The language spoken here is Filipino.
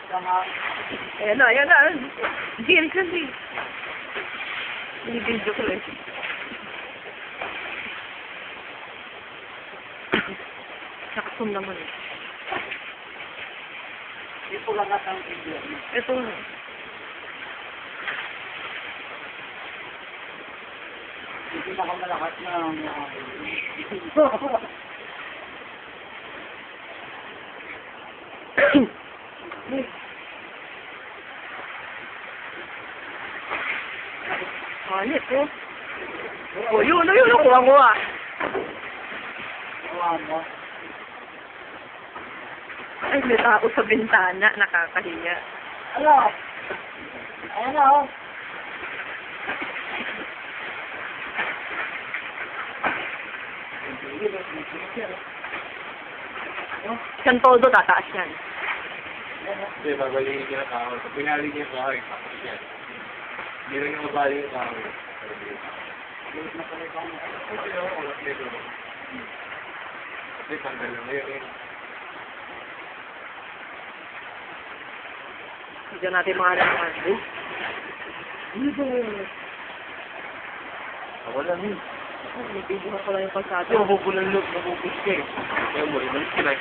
Ayan na. Hindi kasi. Hindi-video ko eh. Nakasum naman eh. Ito lang at ang video. Ito. Hindi na ako malakas ng Hanip oh. Oh, yun. Kuha mo ah. mo. Ay, may tao sa bintana. Nakakahiya. Ano? Ayan na oh. Yan todo, tataas yan. Hindi, babalikin niya ang tao. Pag pinali niya yung kahoy, tapos yan. Hindi rin yung mabali yung kahoy. Kasi yung ulat nito. Kasi tanggal lang ngayon eh. Diyan natin mga naman. Ako lang eh. Nagbibuha ko lang yung kalsado. Kasi mabubulan look, mabubus ka eh. Kaya mo, ibalik sila,